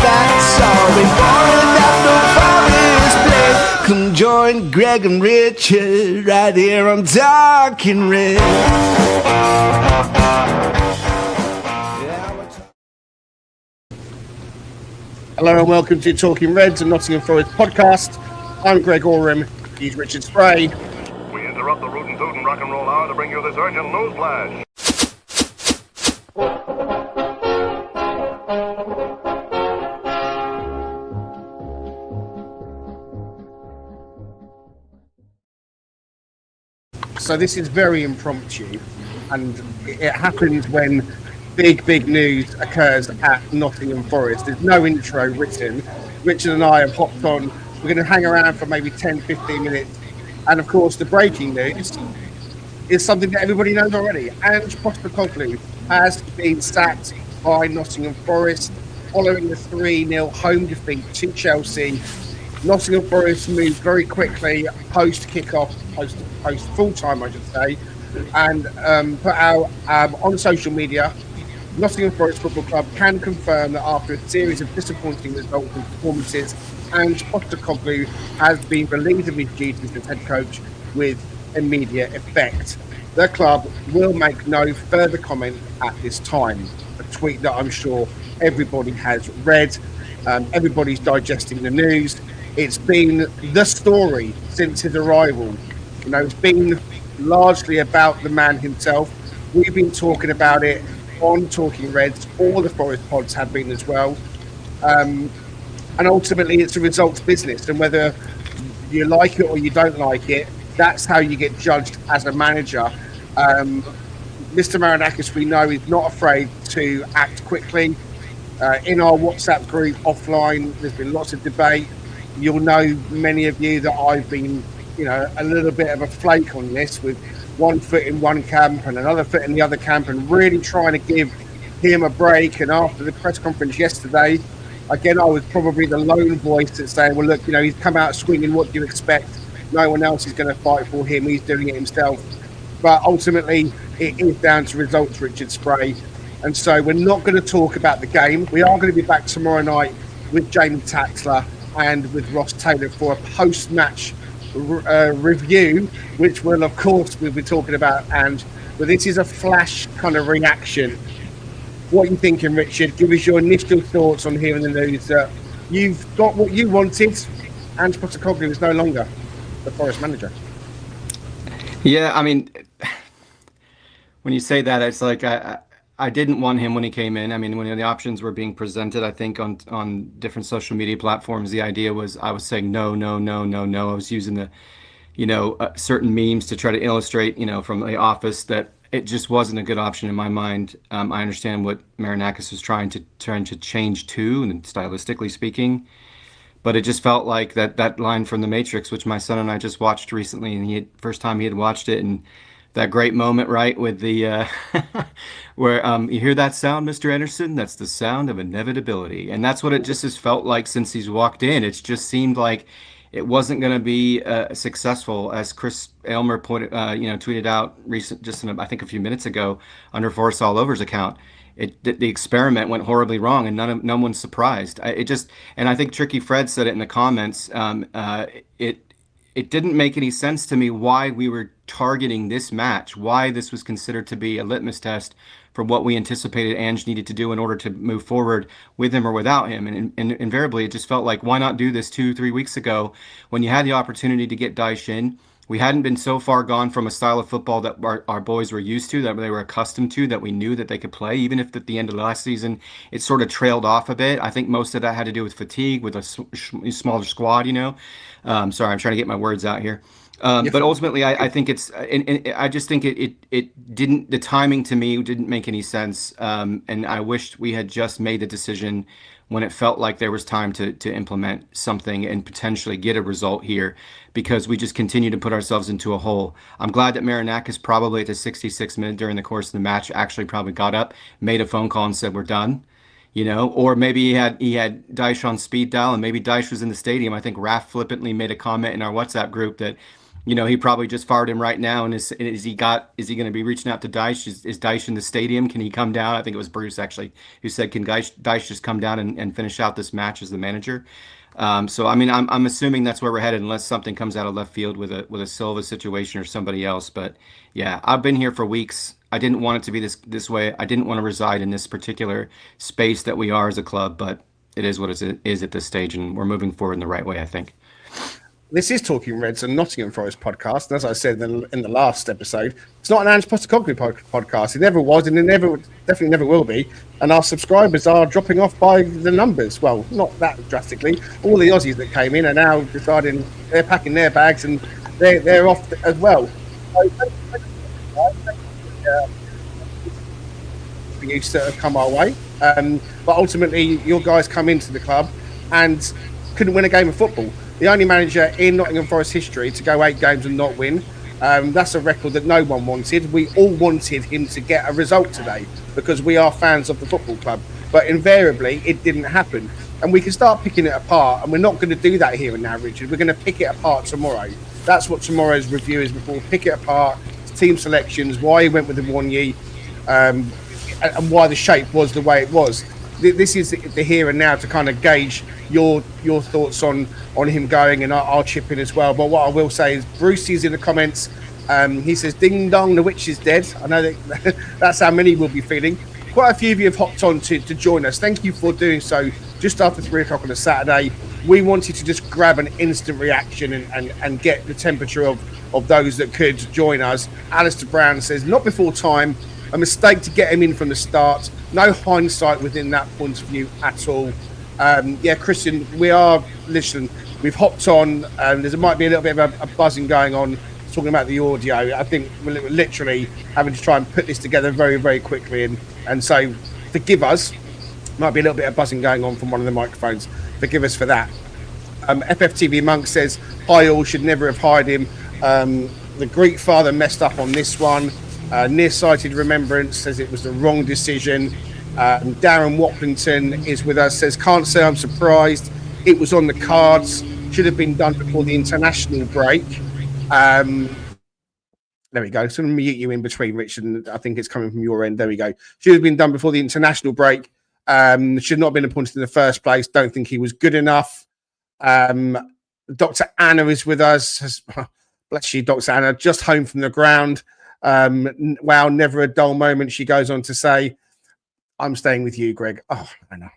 that's all. Before that no promise play. Come join Greg and Richard right here on Talking Red. Hello and welcome to Talking Reds and Nottingham Forest podcast. I'm Greg Oram. He's Richard Spray. We interrupt the Root and Toot and Rock and Roll Hour to bring you this urgent news flash. So this is very impromptu, and it happens when big news occurs at Nottingham Forest. There's no intro written. Richard and I have hopped on. We're going to hang around for maybe 10-15 minutes. And of course, the breaking news is something that everybody knows already. Ange Postecoglou has been sacked by Nottingham Forest following the 3-0 home defeat to Chelsea. Nottingham Forest moved very quickly post kickoff, post full time, I should say, and put out on social media. Nottingham Forest Football Club can confirm that after a series of disappointing results and performances, Ange Postecoglou has been relieved of his duties as head coach with immediate effect. The club will make no further comment at this time. A tweet that I'm sure everybody has read. Everybody's digesting the news. It's been the story since his arrival. You know, it's been largely about the man himself. We've been talking about it on Talking Reds. All the Forest pods have been as well. And ultimately, it's a results business. And whether you like it or you don't like it, that's how you get judged as a manager. Mr. Marinakis, we know, is not afraid to act quickly. In our WhatsApp group offline, there's been lots of debate. You'll know, many of you, that I've been, a little bit of a flake on this, with one foot in one camp and another foot in the other camp, and really trying to give him a break. And after the press conference yesterday, again, I was probably the lone voice that's saying, well, look, he's come out swinging. What do you expect? No one else is going to fight for him. He's doing it himself. But ultimately, it is down to results, Richard Spray. And so we're not going to talk about the game. We are going to be back tomorrow night with Jamie Taxler and with Ross Taylor for a post-match review, which will, of course, we'll be talking about. And but this is a flash kind of reaction. What are you thinking, Richard? Give us your initial thoughts on hearing the news that you've got what you wanted. Ange Postecoglou is no longer the Forest manager. Yeah, I mean, when you say that, it's like I didn't want him when he came in. I mean, when the options were being presented, I think on different social media platforms, the idea was I was saying no. I was using the, certain memes to try to illustrate, from The Office, that it just wasn't a good option in my mind. I understand what Marinakis was trying to change to, and stylistically speaking, but it just felt like that line from The Matrix, which my son and I just watched recently, and first time he had watched it, and that great moment, right, with the where you hear that sound, Mr. Anderson? That's the sound of inevitability, and that's what it just has felt like since he's walked in. It's just seemed like it wasn't going to be successful, as Chris Aylmer tweeted out I think a few minutes ago under Forest All Over's account. The experiment went horribly wrong, and no one's surprised. And I think Tricky Fred said it in the comments. It didn't make any sense to me why we were targeting this match, why this was considered to be a litmus test for what we anticipated Ange needed to do in order to move forward with him or without him. And invariably, it just felt like, why not do this 2-3 weeks ago when you had the opportunity to get Dyche in? We hadn't been so far gone from a style of football that our boys were used to, that they were accustomed to, that we knew that they could play, even if at the end of the last season it sort of trailed off a bit. I think most of that had to do with fatigue, with a smaller squad, Sorry, I'm trying to get my words out here. But ultimately, I think it's, and I just think it didn't, the timing to me didn't make any sense. And I wished we had just made the decision when it felt like there was time to implement something and potentially get a result here, because we just continue to put ourselves into a hole. I'm glad that Marinakis probably at the 66th minute during the course of the match actually probably got up, made a phone call and said, we're done. Or maybe he had Dyche on speed dial, and maybe Dyche was in the stadium. I think Raph flippantly made a comment in our WhatsApp group that he probably just fired him right now. And is he going to be reaching out to Dyche? Is Dyche in the stadium? Can he come down? I think it was Bruce actually who said, "Can Dyche just come down and finish out this match as the manager?" So I mean, I'm assuming that's where we're headed, unless something comes out of left field with a Silva situation or somebody else. But yeah, I've been here for weeks. I didn't want it to be this way. I didn't want to reside in this particular space that we are as a club, but it is what it is at this stage, and we're moving forward in the right way, I think. This is Talking Reds and Nottingham Forest podcast. And as I said in the last episode, it's not an Ange Postecoglou podcast. It never was, and it definitely never will be. And our subscribers are dropping off by the numbers. Well, not that drastically. All the Aussies that came in are now deciding they're packing their bags and they're off as well. So, for you to come our way. But ultimately, your guys come into the club and couldn't win a game of football. The only manager in Nottingham Forest history to go 8 games and not win. That's a record that no one wanted. We all wanted him to get a result today because we are fans of the football club. But invariably, it didn't happen. And we can start picking it apart. And we're not going to do that here and now, Richard. We're going to pick it apart tomorrow. That's what tomorrow's review is. We'll pick it apart. Team selections, why he went with the Wonyi, and why the shape was the way it was. This is the here and now to kind of gauge your thoughts on him going, and I'll chip in as well. But what I will say is Brucey's in the comments. He says, "Ding dong, the witch is dead." I know that that's how many will be feeling. Quite a few of you have hopped on to join us. Thank you for doing so just after 3 o'clock on a Saturday. We wanted to just grab an instant reaction and get the temperature of those that could join us. Alistair Brown says, "Not before time. A mistake to get him in from the start. No hindsight within that point of view at all." Yeah, Christian, we've hopped on. There might be a little bit of a buzzing going on talking about the audio. I think we're literally having to try and put this together very, very quickly. And so forgive us. Might be a little bit of buzzing going on from one of the microphones. Forgive us for that. FFTV Monk says, "Hi all, should never have hired him. The Greek father messed up on this one. Nearsighted Remembrance says it was the wrong decision. Darren Watlington is with us, says, "Can't say I'm surprised. It was on the cards. Should have been done before the international break." There we go. So I'm going to mute you in between, Rich, and I think it's coming from your end. There we go. Should have been done before the international break. Should not have been appointed in the first place. Don't think he was good enough. Dr. Anna is with us. Bless you, Dr. Anna. Just home from the ground. Wow, never a dull moment, she goes on to say. I'm staying with you, Greg. Oh, I know.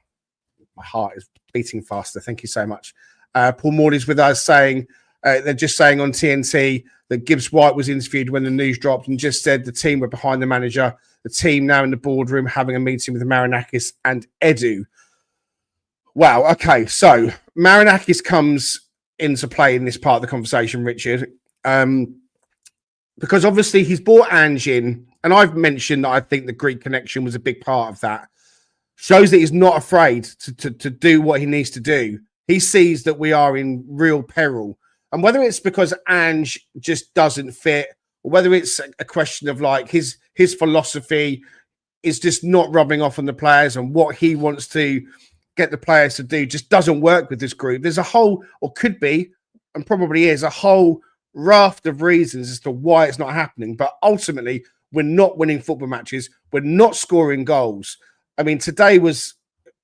My heart is beating faster. Thank you so much. Paul Morley's with us saying, they're just saying on TNT that Gibbs White was interviewed when the news dropped and just said the team were behind the manager. The team now in the boardroom having a meeting with Marinakis and Edu. Wow, okay. So Marinakis comes into play in this part of the conversation, Richard. Because obviously he's brought Ange in, and I've mentioned that I think the Greek connection was a big part of that. Shows that he's not afraid to do what he needs to do. He sees that we are in real peril. And whether it's because Ange just doesn't fit, or whether it's a question of like his philosophy is just not rubbing off on the players and what he wants to get the players to do just doesn't work with this group. There's a whole, or could be, and probably is, a whole raft of reasons as to why it's not happening. But ultimately, we're not winning football matches. We're not scoring goals. I mean, today was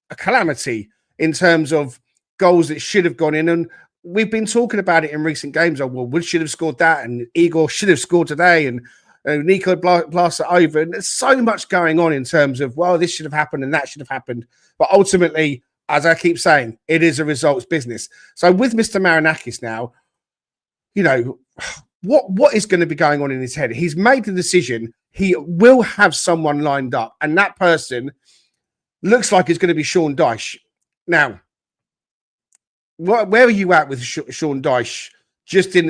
a calamity in terms of goals that should have gone in. And we've been talking about it in recent games. Oh, well, Wood should have scored that, and Igor should have scored today, and Nico blasted over. And there's so much going on in terms of, well, this should have happened and that should have happened. But ultimately, as I keep saying, it is a results business. So with Mr. Marinakis now, you know, what is going to be going on in his head? He's made the decision. He will have someone lined up, and that person looks like it's going to be Sean Dyche. Now, where are you at with Sean Dyche? Just in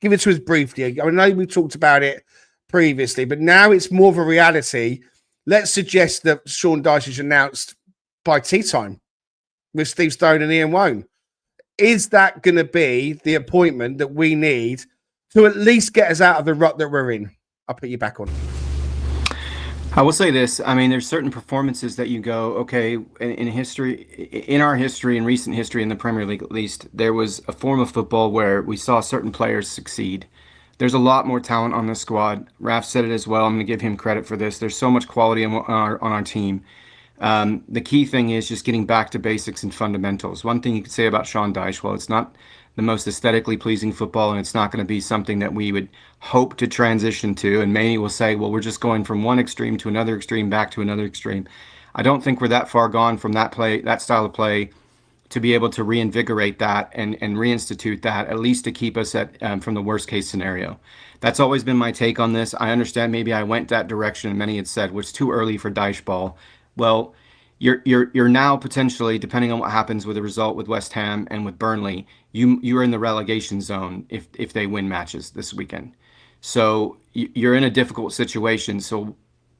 give it to us briefly. I know we talked about it previously, but now it's more of a reality. Let's suggest that Sean Dyche is announced by tea time with Steve Stone and Ian Wone. Is that going to be the appointment that we need to at least get us out of the rut that we're in? I'll put you back on. I will say this. I mean, there's certain performances that you go, okay, in history, in our history, in recent history, in the Premier League at least, there was a form of football where we saw certain players succeed. There's a lot more talent on this squad. Raf said it as well. I'm going to give him credit for this. There's so much quality on our team. The key thing is just getting back to basics and fundamentals. One thing you could say about Sean Dyche, well, it's not the most aesthetically pleasing football, and it's not going to be something that we would hope to transition to. And many will say, well, we're just going from one extreme to another extreme, back to another extreme. I don't think we're that far gone from that style of play, to be able to reinvigorate that and reinstitute that, at least to keep us at from the worst case scenario. That's always been my take on this. I understand maybe I went that direction, and many had said, well, it's too early for Dyche ball. Well, you're now potentially, depending on what happens with the result with West Ham and with Burnley, you're in the relegation zone if they win matches this weekend. So you're in a difficult situation. So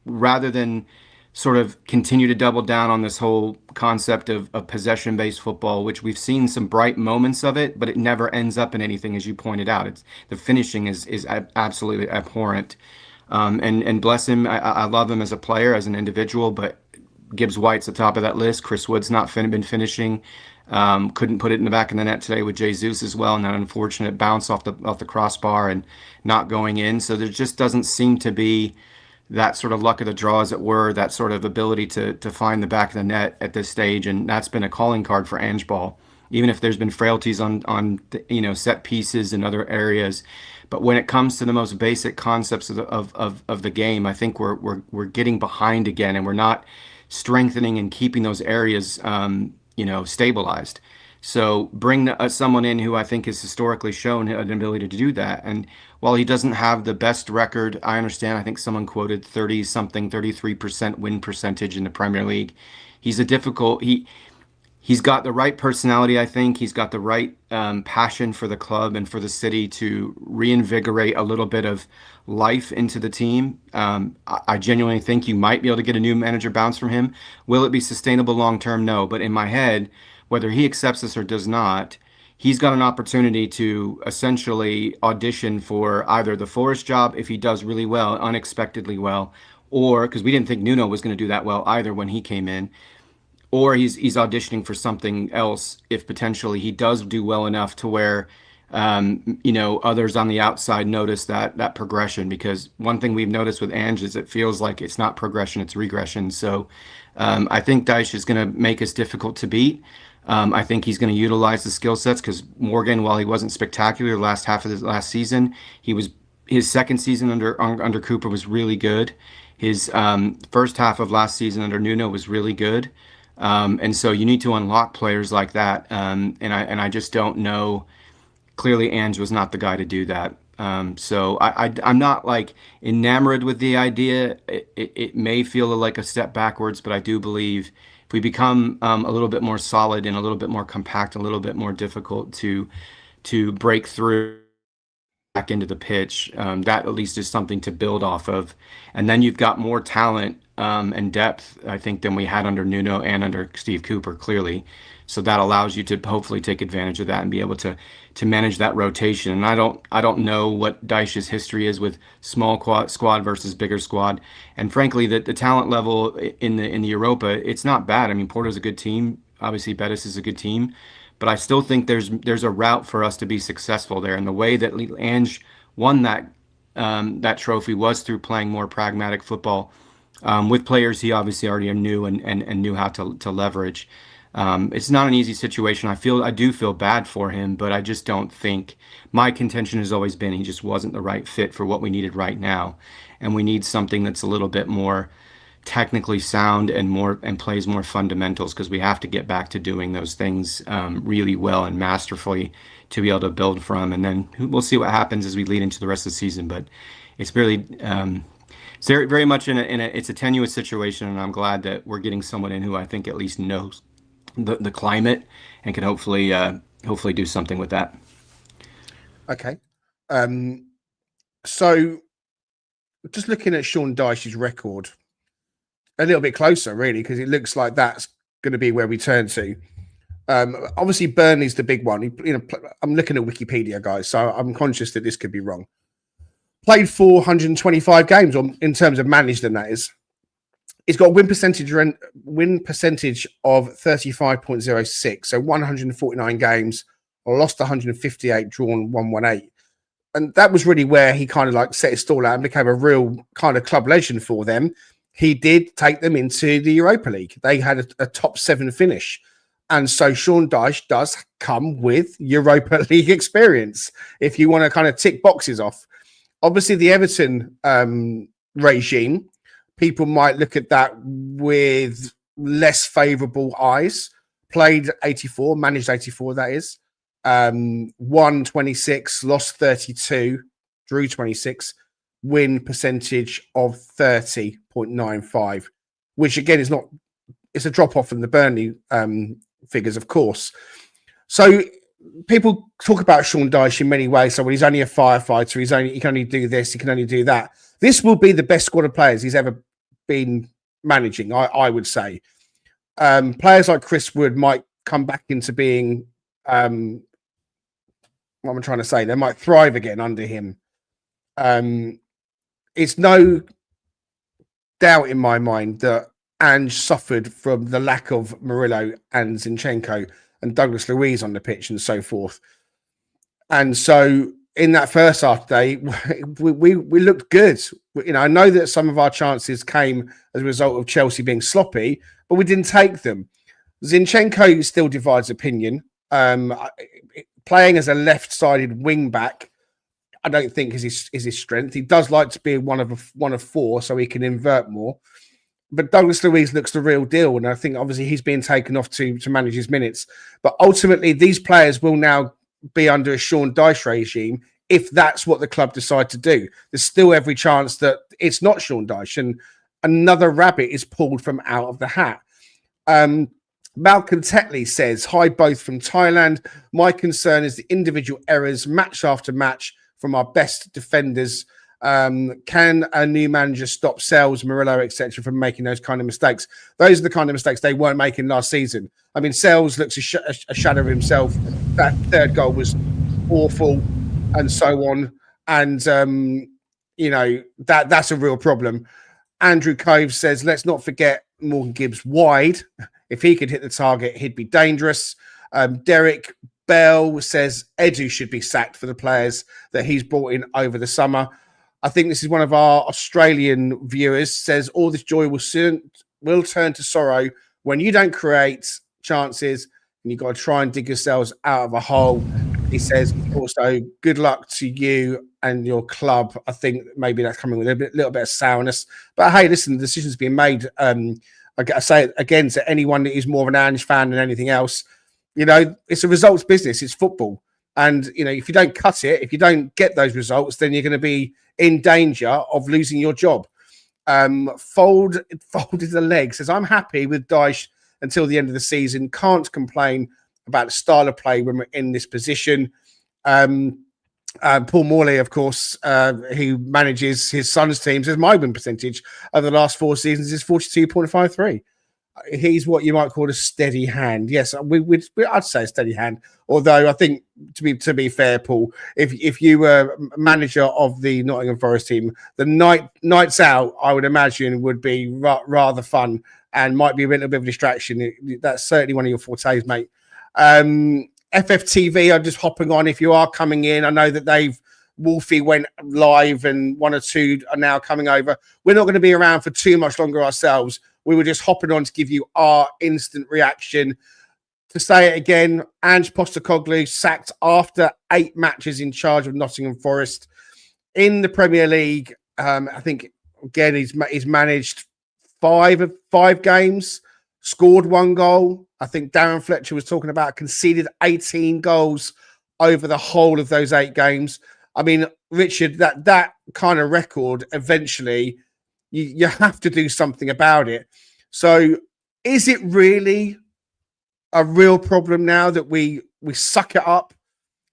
rather than sort of continue to double down on this whole concept of possession-based football, which we've seen some bright moments of it, but it never ends up in anything, as you pointed out. It's the finishing is absolutely abhorrent. And bless him, I love him as a player, as an individual, but Gibbs White's at the top of that list. Chris Wood's not been finishing. Couldn't put it in the back of the net today with Jesus as well, and that unfortunate bounce off the crossbar and not going in. So there just doesn't seem to be that sort of luck of the draw, as it were, that sort of ability to find the back of the net at this stage, and that's been a calling card for Ange ball. Even if there's been frailties on set pieces and other areas, but when it comes to the most basic concepts of the game, I think we're getting behind again, and we're not strengthening and keeping those areas stabilized. So bring someone in who I think has historically shown an ability to do that. And while he doesn't have the best record, I understand. I think someone quoted 33% win percentage in the Premier League. He's he's got the right personality. I think he's got the right passion for the club and for the city to reinvigorate a little bit of life into the team. I genuinely think you might be able to get a new manager bounce from him. Will it be sustainable long term? No. But in my head, whether he accepts this or does not, he's got an opportunity to essentially audition for either the Forest job if he does really well, unexpectedly well, or because we didn't think Nuno was going to do that well either when he came in, or he's auditioning for something else if potentially he does do well enough to where others on the outside notice that progression. Because one thing we've noticed with Ange is it feels like it's not progression, it's regression. So I think Dyche is going to make us difficult to beat. I think he's going to utilize the skill sets, because Morgan, while he wasn't spectacular the last half of the last season, his second season under Cooper was really good. His first half of last season under Nuno was really good. And so you need to unlock players like that. And I just don't know. Clearly, Ange was not the guy to do that. So I'm not like enamored with the idea. It may feel like a step backwards, but I do believe if we become a little bit more solid and a little bit more compact, a little bit more difficult to break through back into the pitch, that at least is something to build off of. And then you've got more talent and depth, I think, than we had under Nuno and under Steve Cooper, clearly. So that allows you to hopefully take advantage of that and be able to manage that rotation. And I don't know what Dyche's history is with small squad versus bigger squad. And frankly, the talent level in the Europa, it's not bad. I mean, Porto's a good team. Obviously, Betis is a good team. But I still think there's a route for us to be successful there. And the way that Ange won that trophy was through playing more pragmatic football with players he obviously already knew and knew how to leverage. It's not an easy situation. I do feel bad for him, but I just don't think, my contention has always been he just wasn't the right fit for what we needed right now. And we need something that's a little bit more technically sound and plays more fundamentals, because we have to get back to doing those things really well and masterfully to be able to build from. And then we'll see what happens as we lead into the rest of the season. But it's really it's very much it's a tenuous situation, and I'm glad that we're getting someone in who I think at least knows the climate and can hopefully do something with that. Okay. So just looking at Sean Dyche's record a little bit closer, really, because it looks like that's going to be where we turn to. Obviously, Burnley's the big one. I'm looking at Wikipedia, guys, so I'm conscious that this could be wrong. Played 425 games in terms of managed, and that is. He's got a win percentage of 35.06, so 149 games, lost 158, drawn 118. And that was really where he kind of like set his stall out and became a real kind of club legend for them. He did take them into the Europa League. They had a top 7 finish. And so Sean Dyche does come with Europa League experience, if you want to kind of tick boxes off. Obviously, the Everton regime, people might look at that with less favourable eyes. Played 84, managed 84, that is. Won 26, lost 32, drew 26, win percentage of 30.95, which again is not, it's a drop off from the Burnley figures, of course. So people talk about Sean Dyche in many ways. So, well, he's only a firefighter. He can only do this. He can only do that. This will be the best squad of players he's ever been managing, I would say. Players like Chris Wood might come back into being, what am I trying to say? They might thrive again under him. It's no doubt in my mind that Ange suffered from the lack of Murillo and Zinchenko and Douglas Luiz on the pitch and so forth. And so in that first half today, we looked good. You know, I know that some of our chances came as a result of Chelsea being sloppy, but we didn't take them. Zinchenko still divides opinion. Playing as a left-sided wing back, I don't think is his strength. He does like to be one of 4, so he can invert more. But Douglas Luiz looks the real deal, and I think obviously he's being taken off to manage his minutes. But ultimately, these players will now be under a Sean Dyche regime if that's what the club decide to do. There's still every chance that it's not Sean Dyche, and another rabbit is pulled from out of the hat. Malcolm Tetley says, "Hi, both from Thailand. My concern is the individual errors match after match from our best defenders. Can a new manager stop Sales, Murillo, etc. from making those kind of mistakes?" Those are the kind of mistakes they weren't making last season. I mean, Sales looks a shadow of himself. That third goal was awful, and so on. And you know, that's a real problem. Andrew Cove says, "Let's not forget Morgan Gibbs wide. If he could hit the target, he'd be dangerous." Derek Bell says Edu should be sacked for the players that he's brought in over the summer. I think this is one of our Australian viewers, says all this joy will turn to sorrow when you don't create chances and you've got to try and dig yourselves out of a hole. He says also good luck to you and your club. I think maybe that's coming with a little bit of sourness. But hey, listen, the decision's being made. I say it again to anyone that is more of an Ange fan than anything else. You know, it's a results business. It's football. And, you know, if you don't cut it, if you don't get those results, then you're going to be in danger of losing your job. Folded the leg says, "I'm happy with Dyche until the end of the season. Can't complain about the style of play when we're in this position." Paul Morley, of course, who manages his son's team, says my win percentage over the last 4 seasons is 42.53. He's what you might call a steady hand. Yes, I'd say a steady hand. Although I think, to be fair, Paul, if you were manager of the Nottingham Forest team, the nights out, I would imagine, would be rather fun and might be a little bit of a distraction. That's certainly one of your fortes, mate. FFTV are just hopping on. If you are coming in, I know that Wolfie went live and 1 or 2 are now coming over. We're not going to be around for too much longer ourselves. We were just hopping on to give you our instant reaction. To say it again, Ange Postecoglou sacked after 8 matches in charge of Nottingham Forest. In the Premier League, I think, again, he's managed 5 games, scored 1 goal. I think Darren Fletcher was talking about conceded 18 goals over the whole of those 8 games. I mean, Richard, that kind of record, eventually, you have to do something about it. So is it really a real problem now that we suck it up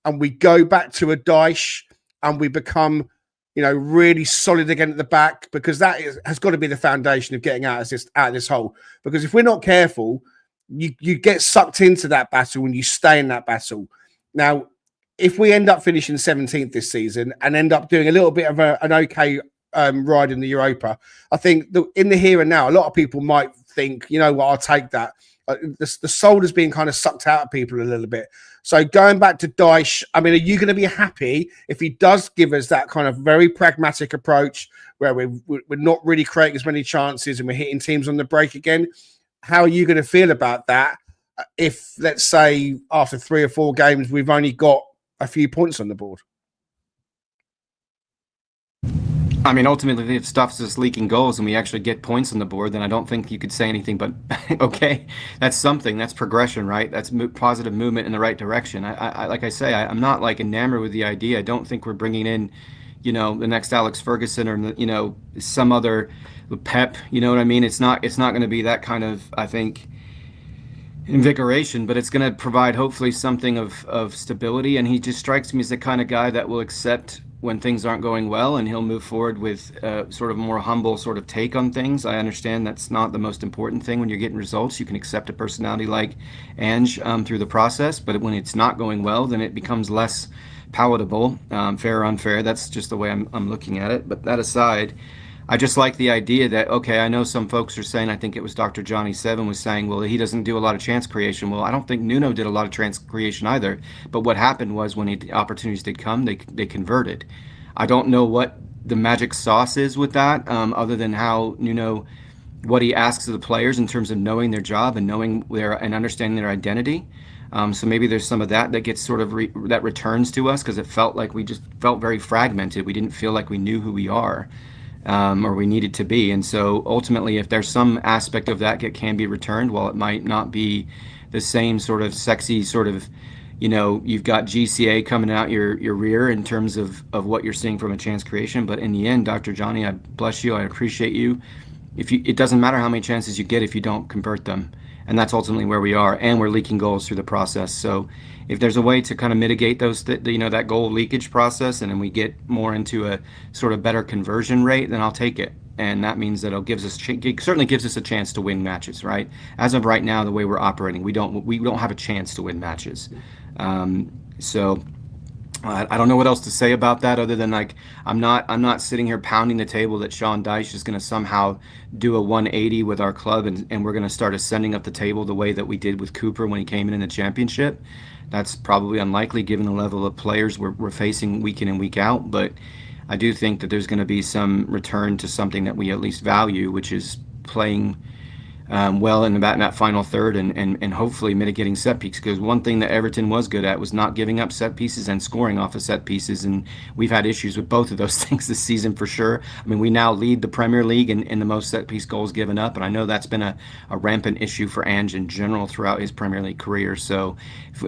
and we go back to a Dyche and we become, you know, really solid again at the back? Because that has got to be the foundation of getting out of this hole. Because if we're not careful, you get sucked into that battle and you stay in that battle. Now, if we end up finishing 17th this season and end up doing a little bit of an okay ride in the Europa. I think in the here and now, a lot of people might think, you know what, I'll take that. The soul is being kind of sucked out of people a little bit. So going back to Dyche, I mean, are you going to be happy if he does give us that kind of very pragmatic approach where we're not really creating as many chances and we're hitting teams on the break again? How are you going to feel about that if, let's say, after 3 or 4 games, we've only got a few points on the board? I mean, ultimately, if it stops us leaking goals and we actually get points on the board, then I don't think you could say anything but, okay, that's something. That's progression, right? That's positive movement in the right direction. I like I say, I'm not like enamored with the idea. I don't think we're bringing in, you know, the next Alex Ferguson or, you know, some other Pep. You know what I mean? It's not going to be that kind of, I think, invigoration, but it's going to provide hopefully something of stability. And he just strikes me as the kind of guy that will accept when things aren't going well, and he'll move forward with sort of more humble sort of take on things. I understand that's not the most important thing when you're getting results. You can accept a personality like Ange through the process, but when it's not going well, then it becomes less palatable, fair or unfair. That's just the way I'm looking at it. But that aside, I just like the idea that, okay, I know some folks are saying, I think it was Dr. Johnny Seven was saying, well, he doesn't do a lot of chance creation. Well, I don't think Nuno did a lot of chance creation either. But what happened was when the opportunities did come, they converted. I don't know what the magic sauce is with that, other than how Nuno, what he asks of the players in terms of knowing their job and knowing and understanding their identity. So maybe there's some of that gets sort of that returns to us, because it felt like we just felt very fragmented. We didn't feel like we knew who we are. Or we needed to be. And so ultimately, if there's some aspect of that can be returned, while it might not be the same sort of sexy sort of, you know, you've got GCA coming out your rear in terms of what you're seeing from a chance creation. But in the end, Dr. Johnny, I bless you. I appreciate you. It doesn't matter how many chances you get if you don't convert them. And that's ultimately where we are. And we're leaking goals through the process. So if there's a way to kind of mitigate those, you know, that goal leakage process, and then we get more into a sort of better conversion rate, then I'll take it. And that means that it certainly gives us a chance to win matches, right? As of right now, the way we're operating, we don't have a chance to win matches. So I don't know what else to say about that, other than like I'm not sitting here pounding the table that Sean Dyche is going to somehow do a 180 with our club and we're going to start ascending up the table the way that we did with Cooper when he came in the championship. That's probably unlikely given the level of players we're facing week in and week out. But I do think that there's going to be some return to something that we at least value, which is playing well in that final third and hopefully mitigating set pieces, because one thing that Everton was good at was not giving up set pieces and scoring off of set pieces, and we've had issues with both of those things this season for sure. I mean, we now lead the Premier League in the most set piece goals given up, and I know that's been a rampant issue for Ange in general throughout his Premier League career. So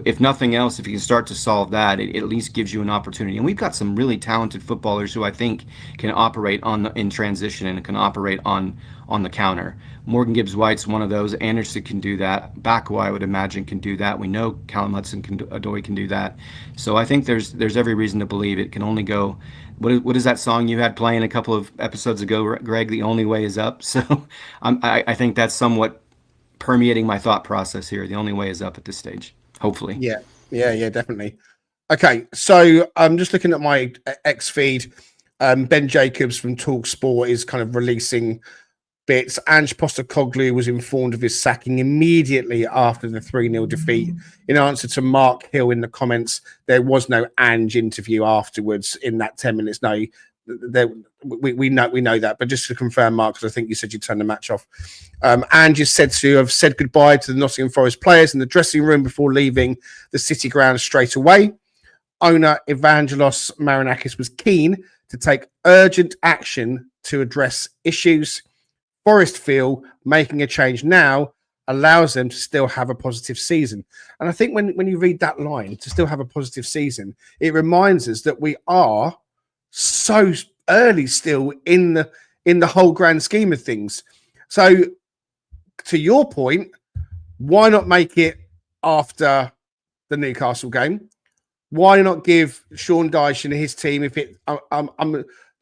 if nothing else, if you can start to solve that, it at least gives you an opportunity. And we've got some really talented footballers who I think can operate in transition and can operate on the counter. Morgan Gibbs-White's one of those. Anderson can do that. Baku, I would imagine, can do that. We know Callum Hudson-Odoi can do that. So I think there's every reason to believe it can only go. What is that song you had playing a couple of episodes ago, Greg? The only way is up. So I think that's somewhat permeating my thought process here. The only way is up at this stage, hopefully. Yeah, definitely. Okay, so I'm just looking at my X feed. Ben Jacobs from TalkSport is kind of releasing bits. Ange Postecoglou was informed of his sacking immediately after the 3-0 defeat. In answer to Mark Hill in the comments, there was no Ange interview afterwards in that 10 minutes. No, we know that. But just to confirm, Mark, because I think you said you turned the match off. Ange is said to have said goodbye to the Nottingham Forest players in the dressing room before leaving the City ground straight away. Owner Evangelos Marinakis was keen to take urgent action to address issues. Forest feel making a change now allows them to still have a positive season. And I think when you read that line, to still have a positive season, it reminds us that we are so early still in the whole grand scheme of things. So to your point, why not make it after the Newcastle game? Why not give Sean Dyche and his team,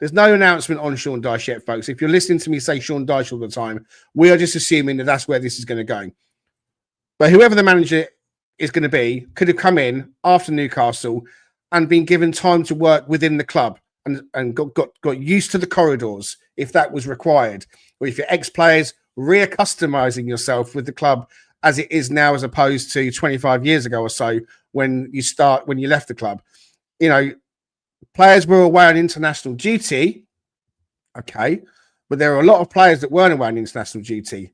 there's no announcement on Sean Dyche yet, folks. If you're listening to me say Sean Dyche all the time, we are just assuming that that's where this is going to go. But whoever the manager is going to be could have come in after Newcastle and been given time to work within the club and got used to the corridors if that was required, or if you're ex-players reaccustomizing yourself with the club as it is now, as opposed to 25 years ago or so when you left the club. You know, players were away on international duty, okay, but there are a lot of players that weren't away on international duty.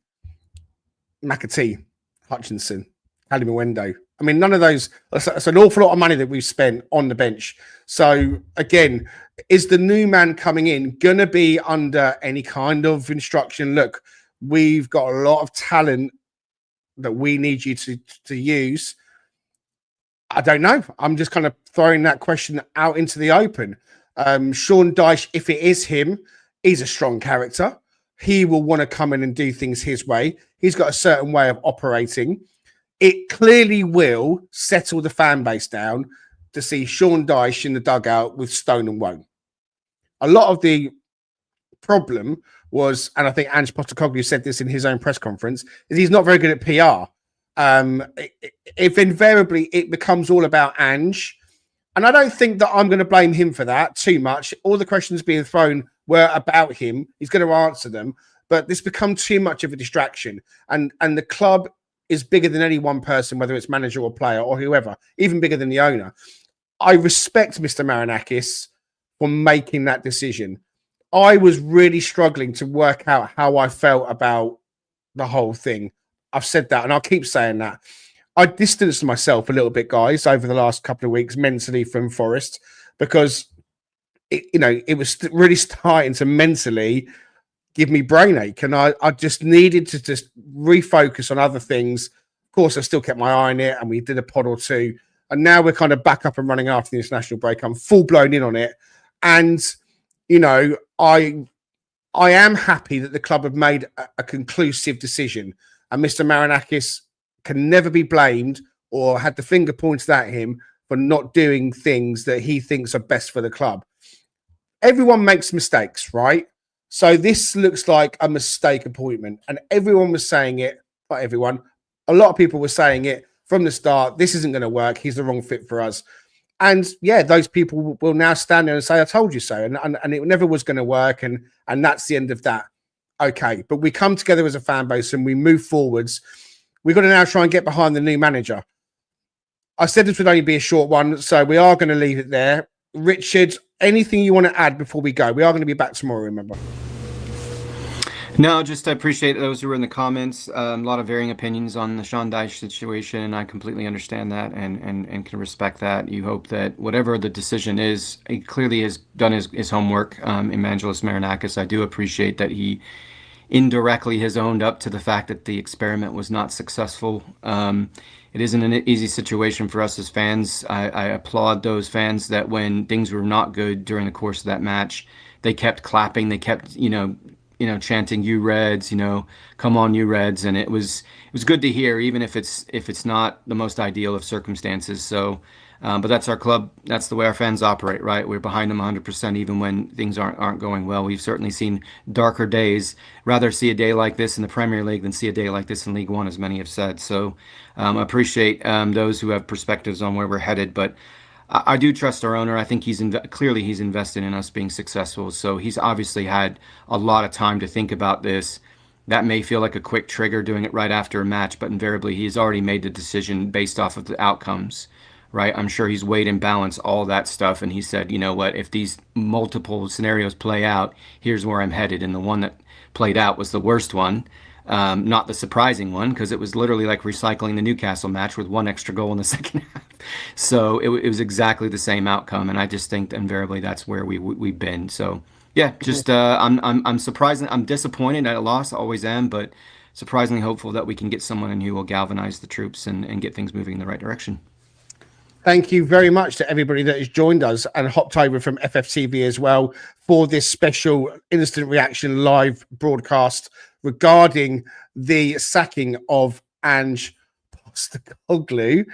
McAtee, Hutchinson, Ali Mwendo. I mean, none of those. That's an awful lot of money that we've spent on the bench. So again, is the new man coming in going to be under any kind of instruction? Look, we've got a lot of talent that we need you to use. I don't know. I'm just kind of throwing that question out into the open. Sean Dyche, if it is him, he's a strong character. He will want to come in and do things his way. He's got a certain way of operating. It clearly will settle the fan base down to see Sean Dyche in the dugout with Stone and Wone. A lot of the problem was, and I think Ange Postecoglou said this in his own press conference, is he's not very good at PR. If invariably it becomes all about Ange, and I don't think that I'm going to blame him for that too much. All the questions being thrown were about him. He's going to answer them, but this become too much of a distraction. And the club is bigger than any one person, whether it's manager or player or whoever, even bigger than the owner. I respect Mr. Marinakis for making that decision. I was really struggling to work out how I felt about the whole thing. I've said that, and I'll keep saying that. I distanced myself a little bit, guys, over the last couple of weeks mentally from Forest, because it was really starting to mentally give me brain ache, and I just needed to just refocus on other things. Of course, I still kept my eye on it, and we did a pod or two, and now we're kind of back up and running after the international break. I'm full blown in on it, and I am happy that the club have made a conclusive decision, and Mr. Marinakis can never be blamed or had the finger pointed at him for not doing things that he thinks are best for the club. Everyone makes mistakes, right? So this looks like a mistake appointment, and everyone was saying it. Not everyone. A lot of people were saying it from the start. This isn't going to work. He's the wrong fit for us. And yeah, those people will now stand there and say, I told you so. And it never was going to work. And that's the end of that. Okay. But we come together as a fan base and we move forwards. We've got to now try and get behind the new manager. I said this would only be a short one, so we are going to leave it there. Richard, anything you want to add before we go? We are going to be back tomorrow, remember? No, just I appreciate those who were in the comments. A lot of varying opinions on the Sean Dyche situation, and I completely understand that and can respect that. You hope that whatever the decision is, he clearly has done his homework. Evangelos Marinakis, I do appreciate that he indirectly has owned up to the fact that the experiment was not successful. It isn't an easy situation for us as fans. I applaud those fans that when things were not good during the course of that match, they kept clapping, they kept, chanting "You Reds," come on, you Reds, and it was good to hear, even if it's not the most ideal of circumstances. So, but that's our club. That's the way our fans operate, right? We're behind them 100%, even when things aren't going well. We've certainly seen darker days. Rather see a day like this in the Premier League than see a day like this in League One, as many have said. So, I appreciate those who have perspectives on where we're headed, but I do trust our owner. I think he's invested in us being successful. So he's obviously had a lot of time to think about this. That may feel like a quick trigger doing it right after a match, but invariably he's already made the decision based off of the outcomes, right? I'm sure he's weighed and balanced all that stuff, and he said, you know what, if these multiple scenarios play out, here's where I'm headed. And the one that played out was the worst one. Not the surprising one, because it was literally like recycling the Newcastle match with one extra goal in the second half. So it was exactly the same outcome, and I just think invariably that's where we've been. So yeah, just I'm surprised. I'm disappointed at a loss. I always am, but surprisingly hopeful that we can get someone in who will galvanize the troops and get things moving in the right direction. Thank you very much to everybody that has joined us and hopped over from FFTV as well for this special instant reaction live broadcast regarding the sacking of Ange Postecoglou.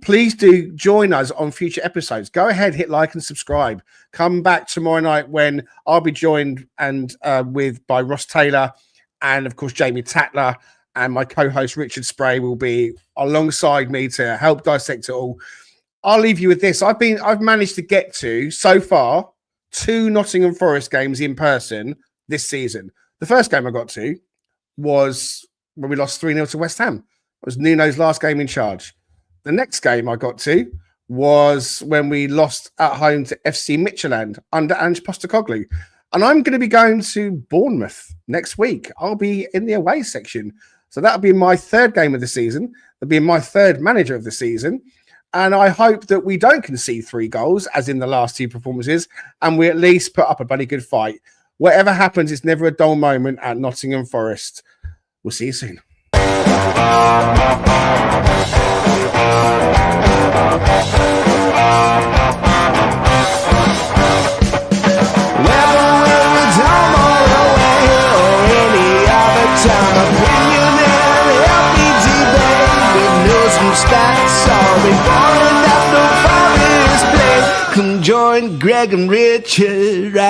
Please do join us on future episodes. Go ahead, hit like and subscribe. Come back tomorrow night when I'll be joined by Ross Taylor and, of course, Jamie Tatler. And my co-host Richard Spray will be alongside me to help dissect it all. I'll leave you with this. I've managed to get to so far 2 Nottingham Forest games in person this season. The first game I got to was when we lost 3-0 to West Ham. It was Nuno's last game in charge. The next game I got to was when we lost at home to FC Midtjylland under Ange Postecoglou. And I'm going to be going to Bournemouth next week. I'll be in the away section. So that'll be my 3rd game of the season. That'll be my 3rd manager of the season. And I hope that we don't concede 3 goals, as in the last 2 performances, and we at least put up a bloody good fight. Whatever happens, it's never a dull moment at Nottingham Forest. We'll see you soon. Come join Greg and Richard right